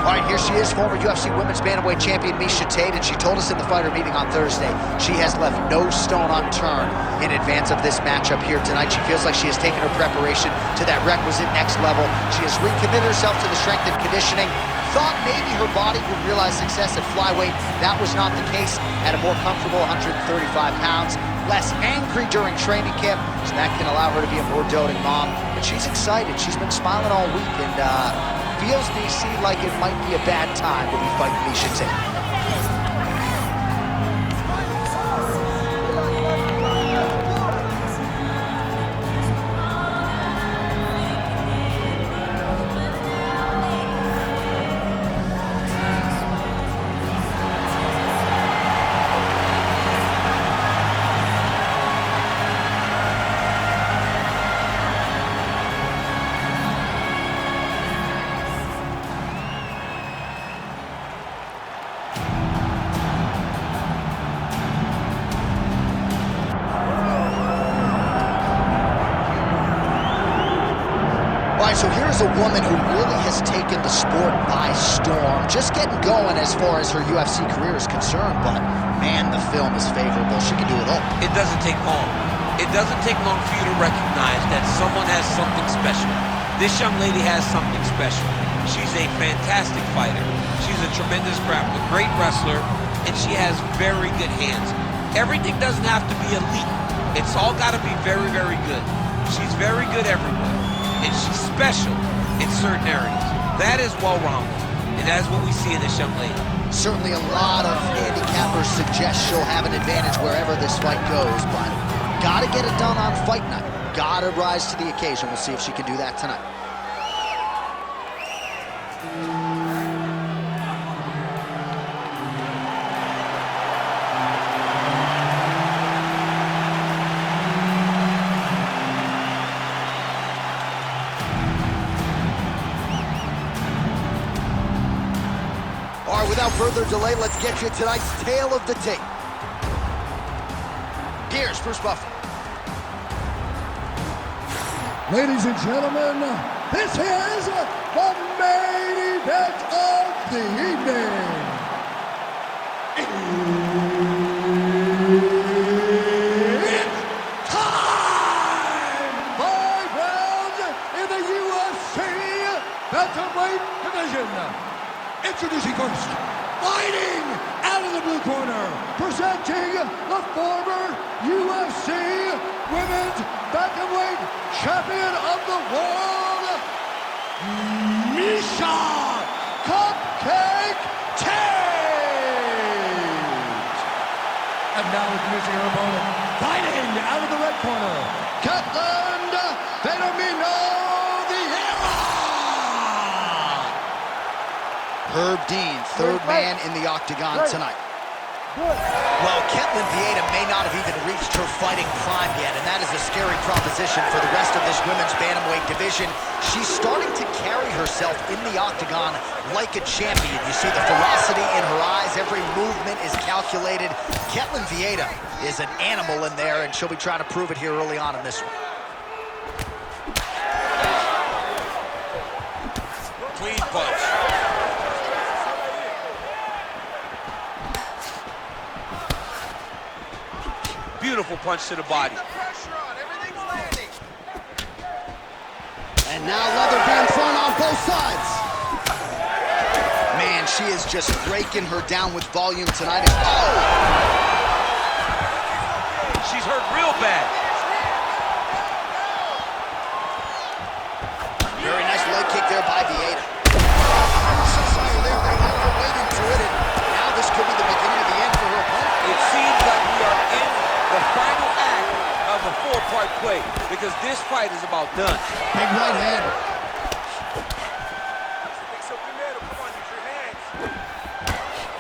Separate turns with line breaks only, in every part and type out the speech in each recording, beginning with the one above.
All right, here she is, former UFC Women's Bantamweight Champion MIESHA Tate, and she told us in the fighter meeting on Thursday she has left no stone unturned in advance of this matchup here tonight. She feels like she has taken her preparation to that requisite next level. She has recommitted herself to the strength and conditioning. Thought maybe her body would realize success at flyweight. That was not the case. At a more comfortable 135 pounds, less angry during training camp, so that can allow her to be a more doting mom. But she's excited. She's been smiling all week, and feels DC like it might be a bad time to be fighting MIESHA Tate. So here's a woman who really has taken the sport by storm, just getting going as far as her UFC career is concerned, but man, the film is favorable. She can do it all.
It doesn't take long. It doesn't take long for you to recognize that someone has something special. This young lady has something special. She's a fantastic fighter. She's a tremendous grappler, great wrestler, and she has very good hands. Everything doesn't have to be elite. It's all got to be very, very good. She's very good everywhere. And she's special in certain areas. That is well-rounded, and that's what we see in this young lady.
Certainly a lot of handicappers suggest she'll have an advantage wherever this fight goes, but gotta get it done on fight night. Gotta rise to the occasion. We'll see if she can do that tonight. Without further delay, let's get you tonight's tale of the tape. Here's Bruce Buffer.
Ladies and gentlemen, this is the main event of the evening. It's time! 5 rounds in the UFC Bantamweight division. Introducing first, fighting out of the blue corner, presenting the former UFC Women's Bantamweight Champion of the World, MIESHA Cupcake Tate! And now introducing her opponent, fighting out of the red corner, KETLEN VIEIRA!
Herb Dean, third man in the octagon tonight. Well, KETLEN VIEIRA may not have even reached her fighting prime yet, and that is a scary proposition for the rest of this women's bantamweight division. She's starting to carry herself in the octagon like a champion. You see the ferocity in her eyes. Every movement is calculated. KETLEN VIEIRA is an animal in there, and she'll be trying to prove it here early on in this one.
Clean punch. Beautiful punch to the body.
And now leather band front on both sides. Man, she is just breaking her down with volume tonight. Oh!
She's hurt real bad.
Very nice leg kick there by VIEIRA. There, they want her way into it, and now this could be the beginning of the end for her opponent.
It seems like we are in the final act of a 4-part play, because this fight is about done.
Big right hand.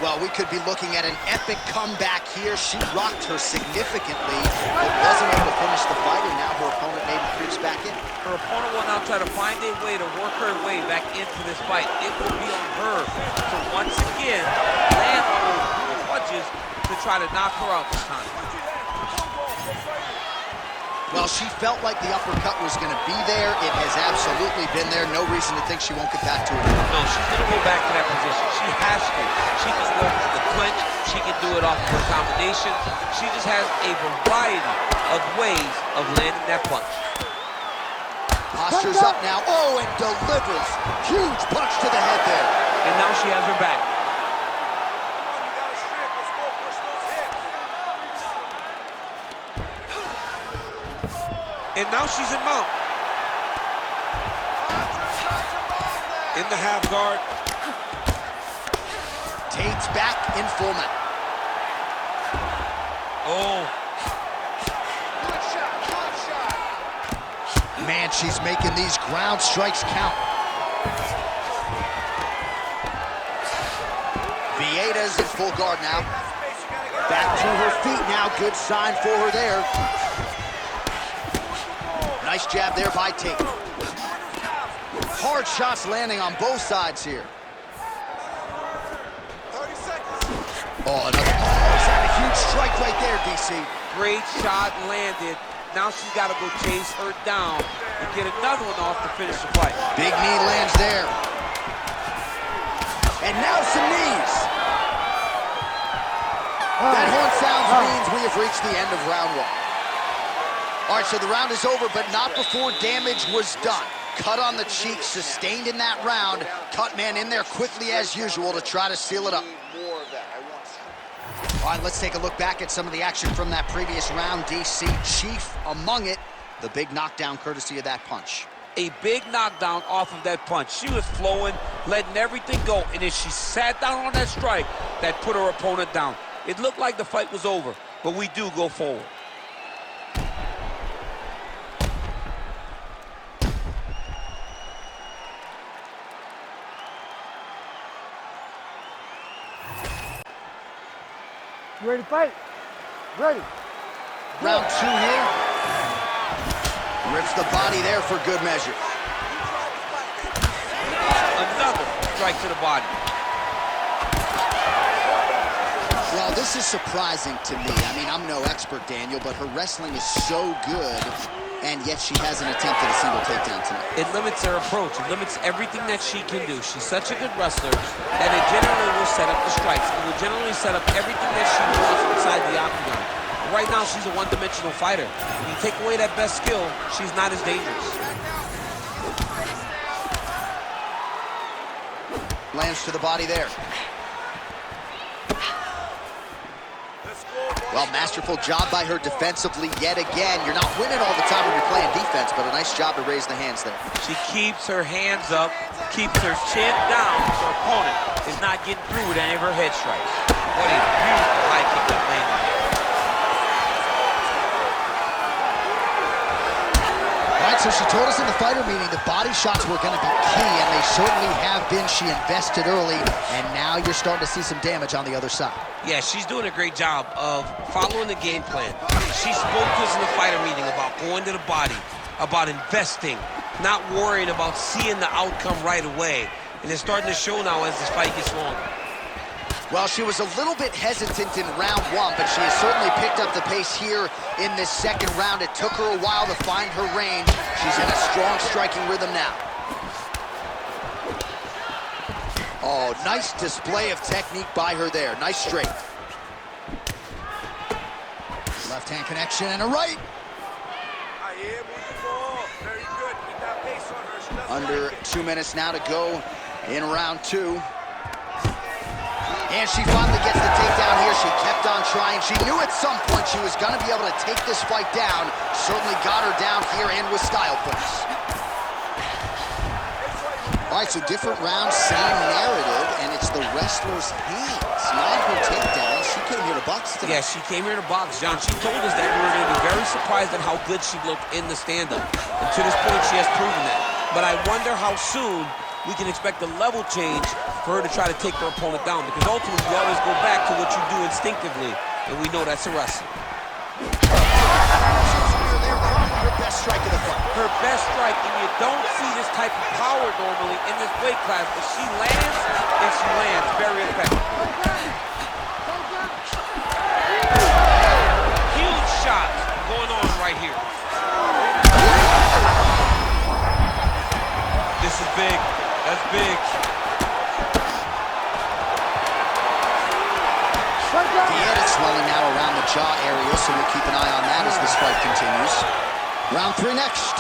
Well, we could be looking at an epic comeback here. She rocked her significantly, but wasn't able to finish the fight, and now her opponent maybe creeps back in.
Her opponent will now try to find a way to work her way back into this fight. It will be on her to once again land on those brutal punches to try to knock her out this time.
Well, she felt like the uppercut was going to be there. It has absolutely been there. No reason to think she won't get back to it.
No, she's going to go back to that position. She has to. She can go for the clinch. She can do it off of her combination. She just has a variety of ways of landing that punch.
Posture's up now. Oh, and delivers. Huge punch to the head there.
And now she has her back. And now she's in mount. In the half guard.
Tate's back in full mount.
Oh.
Good shot.
Man, she's making these ground strikes count. VIEIRA's in full guard now. Back to her feet now. Good sign for her there. Nice jab there by Tate. Hard shots landing on both sides here.
30 seconds.
Oh, another. Oh, is that a huge strike right there, DC?
Great shot landed. Now she's got to go chase her down and get another one off to finish the fight.
Big knee lands there. And now some knees. That horn sounds means we have reached the end of round one. All right, so the round is over, but not before damage was done. Cut on the cheek, sustained in that round. Cut man in there quickly as usual to try to seal it up. All right, let's take a look back at some of the action from that previous round. DC, chief among it, the big knockdown courtesy of that punch.
A big knockdown off of that punch. She was flowing, letting everything go, and as she sat down on that strike, that put her opponent down. It looked like the fight was over, but we do go forward.
You ready to fight? Ready.
Round two here. Rips the body there for good measure.
Another strike to the body.
Well, this is surprising to me. I mean, I'm no expert, Daniel, but her wrestling is so good, and yet she hasn't attempted a single takedown tonight.
It limits her approach. It limits everything that she can do. She's such a good wrestler that it generally will set up the strikes. It will generally set up everything that she wants inside the octagon. Right now, she's a one-dimensional fighter. When you take away that best skill, she's not as dangerous.
Lands to the body there. Well, masterful job by her defensively yet again. You're not winning all the time when you're playing defense, but a nice job to raise the hands there.
She keeps her hands up, keeps her chin down, so her opponent is not getting through with any of her head strikes. What a beautiful high kick that landed.
All right, so she told us in the fighter meeting the body shots were going to be key, and they certainly have been. She invested early, and now you're starting to see some damage on the other side.
Yeah, she's doing a great job of following the game plan. She spoke to us in the fighter meeting about going to the body, about investing, not worrying about seeing the outcome right away. And it's starting to show now as this fight gets longer.
Well, she was a little bit hesitant in round one, but she has certainly picked up the pace here in this second round. It took her a while to find her range. She's in a strong striking rhythm now. Oh, nice display of technique by her there. Nice straight. Left hand connection and a right.
Very good. Keep that pace on her. She doesn't
Under
like it.
2 minutes now to go in round two. And she finally gets the takedown here. She kept on trying. She knew at some point she was going to be able to take this fight down. Certainly got her down here and with style points. All right, so different rounds, same narrative, and it's the wrestler's hands, not her takedown. She came here to box tonight.
Yeah, she came here to box, John. She told us that we were going to be very surprised at how good she looked in the stand-up. And to this point, she has proven that. But I wonder how soon we can expect a level change for her to try to take her opponent down, because ultimately you always go back to what you do instinctively, and we know that's a wrestling.
Her best strike of the fight.
Her best strike, and you don't see this type of power normally in this weight class, but she lands, and she lands very effectively. big. That's big.
VIEIRA swelling now around the jaw area, so we'll keep an eye on that as this fight continues. Round 3 next.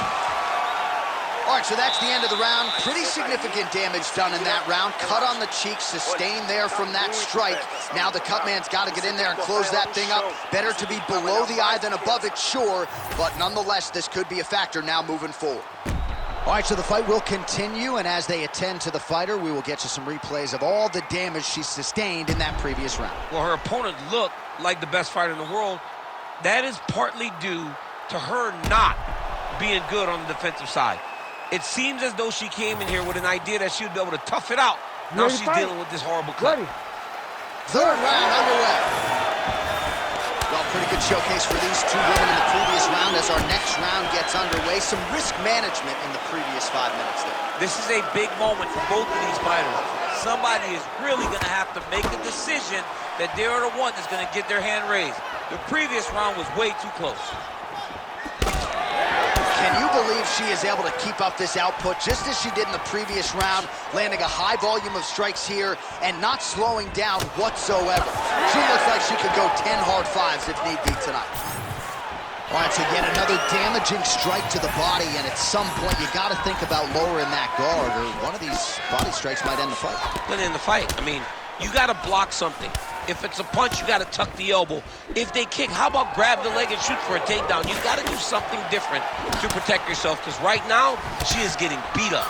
All right, so that's the end of the round. Pretty significant damage done in that round. Cut on the cheek, sustained there from that strike. Now the cut man's got to get in there and close that thing up. Better to be below the eye than above it, sure, but nonetheless, this could be a factor now moving forward. All right, so the fight will continue, and as they attend to the fighter, we will get you some replays of all the damage she sustained in that previous round.
Well, her opponent looked like the best fighter in the world. That is partly due to her not being good on the defensive side. It seems as though she came in here with an idea that she would be able to tough it out. Now she's dealing with this horrible cut.
Third round underway. Well, pretty good showcase for these two women in the previous round as our next round gets underway. Some risk management in the previous 5 minutes there.
This is a big moment for both of these fighters. Somebody is really going to have to make a decision that they're the one that's going to get their hand raised. The previous round was way too close.
Can you believe she is able to keep up this output just as she did in the previous round, landing a high volume of strikes here and not slowing down whatsoever? She looks like she could go 10 hard 5s if need be tonight. All right, so yet another damaging strike to the body, and at some point you got to think about lowering that guard, or one of these body strikes might end the fight.
Could end the fight. I mean, you got to block something. If it's a punch, you got to tuck the elbow. If they kick, how about grab the leg and shoot for a takedown? You got to do something different to protect yourself, because right now, she is getting beat up.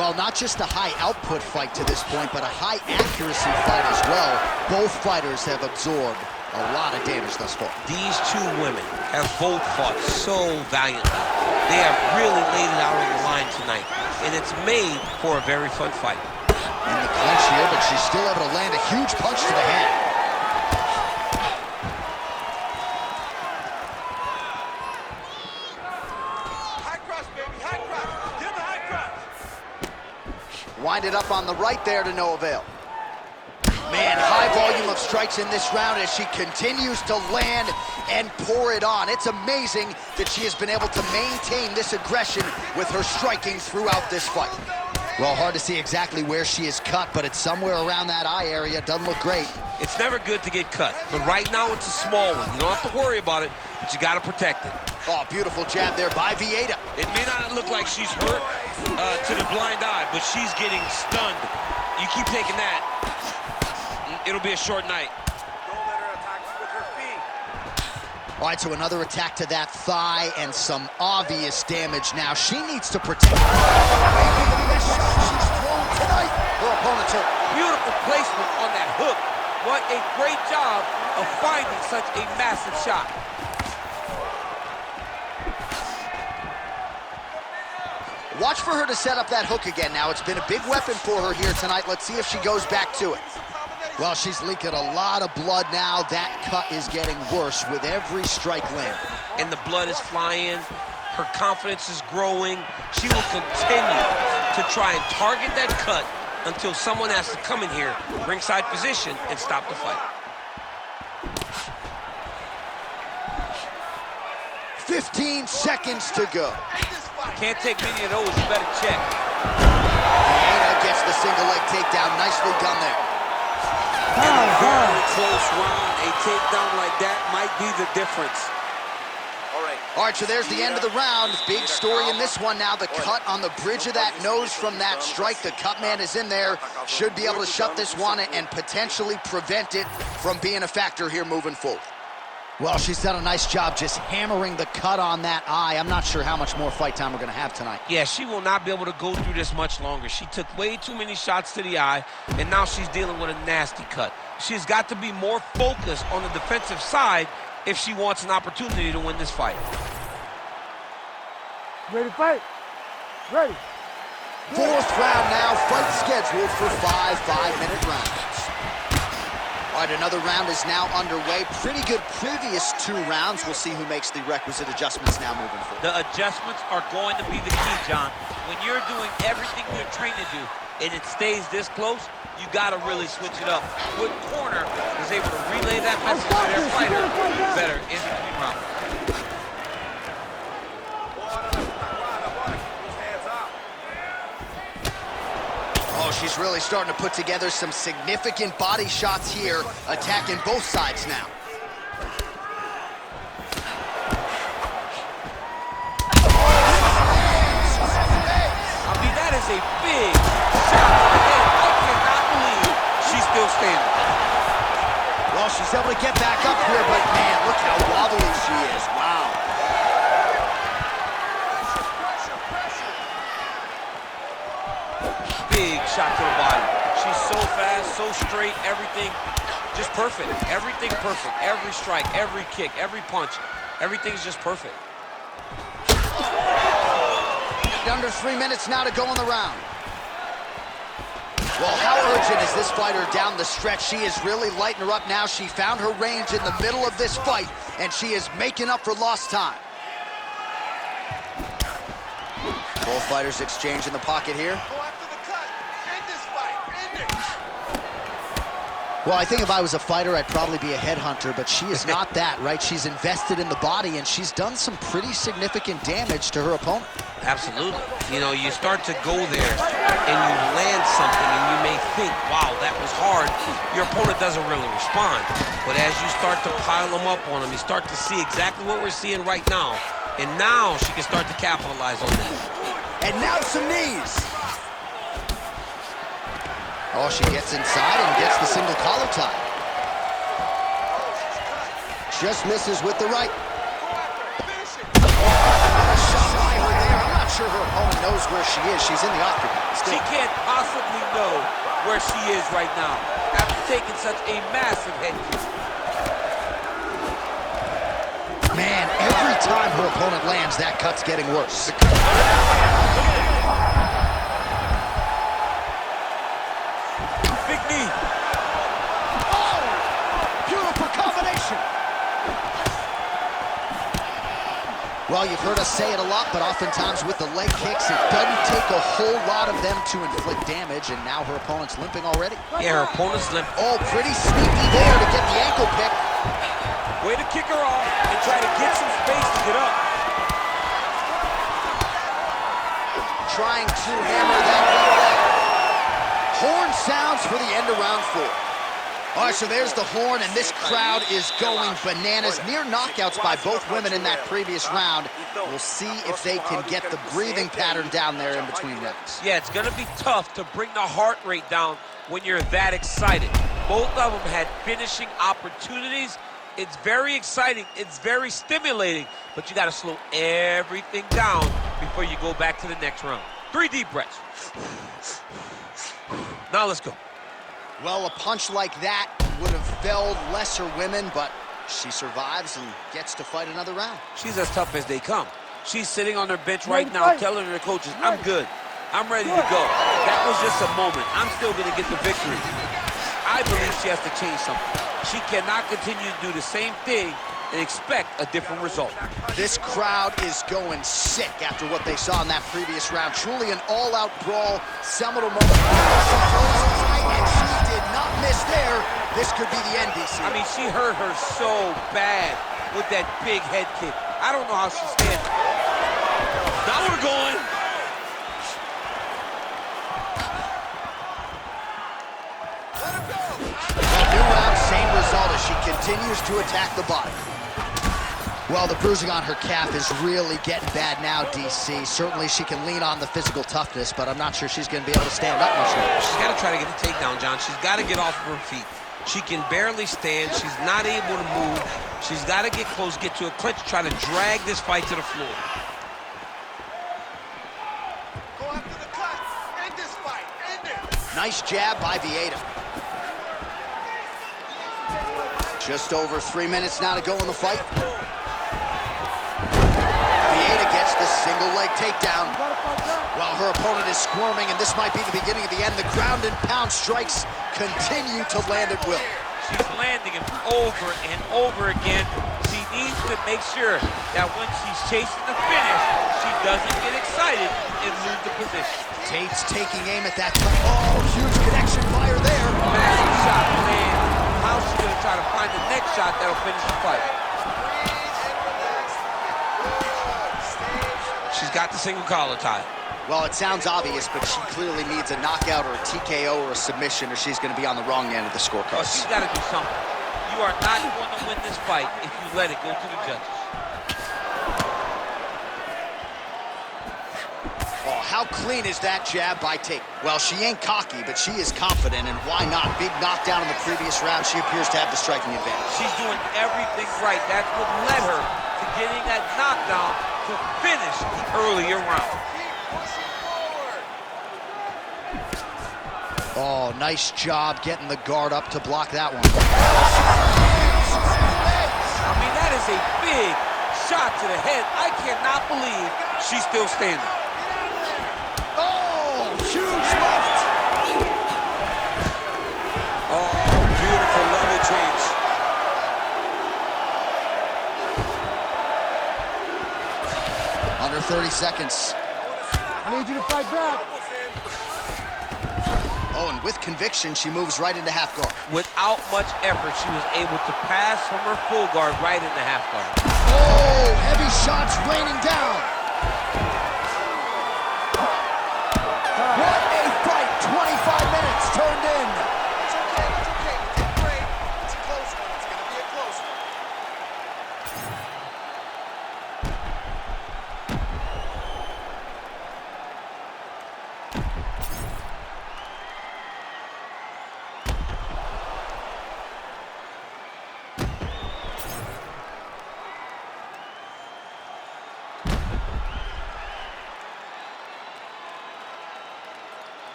Well, not just a high output fight to this point, but a high accuracy fight as well. Both fighters have absorbed a lot of damage thus far.
These two women have both fought so valiantly. They have really laid it out on the line tonight, and it's made for a very fun fight.
In the clinch here, but she's still able to land a huge punch to the head.
High cross, baby, high cross. Give him the high cross.
Wind it up on the right there to no avail. Man, high volume of strikes in this round as she continues to land and pour it on. It's amazing that she has been able to maintain this aggression with her striking throughout this fight. Well, hard to see exactly where she is cut, but it's somewhere around that eye area. Doesn't look great.
It's never good to get cut, but right now it's a small one. You don't have to worry about it, but you got to protect it.
Oh, beautiful jab there by VIEIRA.
It may not look like she's hurt to the blind eye, but she's getting stunned. You keep taking that, it'll be a short night.
Don't let her attack you with her feet.
All right, so another attack to that thigh and some obvious damage now. She needs to protect she's thrown tonight. Her opponent's hurt.
Beautiful placement on that hook. What a great job of finding such a massive shot.
Watch for her to set up that hook again now. It's been a big weapon for her here tonight. Let's see if she goes back to it. Well, she's leaking a lot of blood now. That cut is getting worse with every strike land.
And the blood is flying. Her confidence is growing. She will continue to try and target that cut until someone has to come in here, ringside position, and stop the fight.
15 seconds to go.
Can't take many of those, you better check.
VIEIRA gets the single leg takedown. Nicely done there.
In a very close round, a takedown like that might be the difference.
All right, so there's the end of the round. Big story in this one now. The cut on the bridge of that nose from that strike. The cut man is in there. Should be able to shut this one and potentially prevent it from being a factor here moving forward. Well, she's done a nice job just hammering the cut on that eye. I'm not sure how much more fight time we're going to have tonight.
Yeah, she will not be able to go through this much longer. She took way too many shots to the eye, and now she's dealing with a nasty cut. She's got to be more focused on the defensive side if she wants an opportunity to win this fight.
Ready to fight? Ready.
Fourth round now. Fight scheduled for 5 5-minute rounds. All right, another round is now underway. Pretty good previous 2 rounds. We'll see who makes the requisite adjustments now moving forward.
The adjustments are going to be the key, John. When you're doing everything you're trained to do and it stays this close, you got to really switch it up. What corner is able to relay that message to their fighter better in between rounds?
She's really starting to put together some significant body shots here, attacking both sides now.
I mean, that is a big shot. Again, I cannot believe she's still standing.
Well, she's able to get back up here, but man, look how wobbly she is. Wow.
Big shot to the body. She's so fast, so straight, everything just perfect. Everything perfect. Every strike, every kick, every punch, everything's just perfect.
Under 3 minutes now to go in the round. Well, how urgent is this fighter down the stretch? She is really lighting her up now. She found her range in the middle of this fight, and she is making up for lost time. Both fighters exchange in the pocket here.
Go after the cut. End this fight. End it.
Well, I think if I was a fighter, I'd probably be a headhunter, but she is not that, right? She's invested in the body, and she's done some pretty significant damage to her opponent.
Absolutely. You know, you start to go there and you land something and you may think, wow, that was hard. Your opponent doesn't really respond. But as you start to pile them up on him, you start to see exactly what we're seeing right now. And now she can start to capitalize on that.
And now some knees. Oh, she gets inside and gets the single collar tie. Just misses with the right. Sure her opponent knows where she is. She's in the octagon.
She can't possibly know where she is right now after taking such a massive head kick.
Man, every time her opponent lands, that cut's getting worse.
Big knee.
Oh! Beautiful combination. Well, you've heard us say it a lot, but oftentimes with the leg kicks, it doesn't take a whole lot of them to inflict damage, and now her opponent's limping already.
Yeah, her opponent's limping.
Oh, pretty sneaky there to get the ankle pick.
Way to kick her off and try to get some space to get up.
Trying to hammer that leg. Horn sounds for the end of round 4. All right, so there's the horn, and this crowd is going bananas. Near knockouts by both women in that previous round. We'll see if they can get the breathing pattern down there in between rounds.
Yeah, it's going to be tough to bring the heart rate down when you're that excited. Both of them had finishing opportunities. It's very exciting. It's very stimulating, but you got to slow everything down before you go back to the next round. 3 deep breaths. Now let's go.
Well, a punch like that would have felled lesser women, but she survives and gets to fight another round.
She's as tough as they come. She's sitting on her bench right now telling her coaches, I'm good. I'm ready to go. That was just a moment. I'm still going to get the victory. I believe she has to change something. She cannot continue to do the same thing and expect a different result.
This crowd is going sick after what they saw in that previous round. Truly an all-out brawl, seminal moment. And she did not miss there. This could be the end, DC.
I mean, she hurt her so bad with that big head kick. I don't know how she's standing. Now we're going.
New round, same result as she continues to attack the body. Well, the bruising on her calf is really getting bad now, DC. Certainly she can lean on the physical toughness, but I'm not sure she's going to be able to stand up much longer.
She's got to try to get the takedown, John. She's got to get off of her feet. She can barely stand. She's not able to move. She's got to get close, get to a clinch, try to drag this fight to the floor.
Go after the cut. End this fight. End it.
Nice jab by VIEIRA. Just over 3 minutes now to go in the fight. VIEIRA gets the single leg takedown. While her opponent is squirming, and this might be the beginning of the end, the ground and pound strikes continue to land at will.
She's landing him over and over again. She needs to make sure that when she's chasing the finish, she doesn't get excited and lose the position.
Tate's taking aim at that. Oh, huge connection fire there.
Massive shot, man. How's she gonna try to find the next shot that'll finish the fight?
Breathe and relax.
She's got the single collar tie.
Well, it sounds obvious, but she clearly needs a knockout or a TKO or a submission, or she's going to be on the wrong end of the scorecard.
Well, she's got to do something. You are not going to win this fight if you let it go to the judges.
Oh, how clean is that jab by Tate? Well, she ain't cocky, but she is confident, and why not? Big knockdown in the previous round. She appears to have the striking advantage.
She's doing everything right. That's what led her to getting that knockdown to finish the earlier round.
Oh, nice job getting the guard up to block that one.
I mean, that is a big shot to the head. I cannot believe she's still standing.
Oh, huge left.
Oh, beautiful level change.
Under 30 seconds.
I need you to fight back.
Oh, and with conviction, she moves right into half guard.
Without much effort, she was able to pass from her full guard right into half guard.
Oh, heavy shots raining down. What a fight, 25 minutes turned in.
It's okay, it's okay. We did great. It's a close one. It's going to be a close one.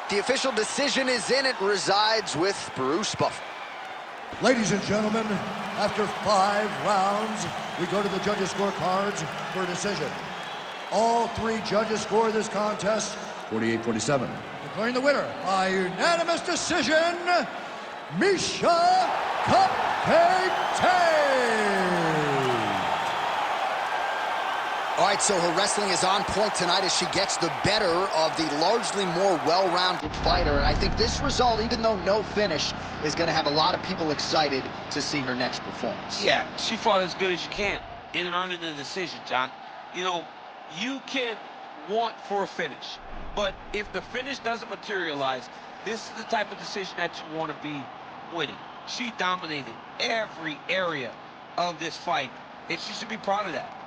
The official decision is in. It resides with Bruce Buffer.
Ladies and gentlemen, after 5 rounds, we go to the judges' scorecards for a decision. All 3 judges score this contest 48-47. Declaring the winner by unanimous decision, MIESHA Tate.
All right, so her wrestling is on point tonight as she gets the better of the largely more well-rounded fighter. And I think this result, even though no finish, is going to have a lot of people excited to see her next performance.
Yeah, she fought as good as you can in earning the decision, John. You know, you can want for a finish, but if the finish doesn't materialize, this is the type of decision that you want to be winning. She dominated every area of this fight, and she should be proud of that.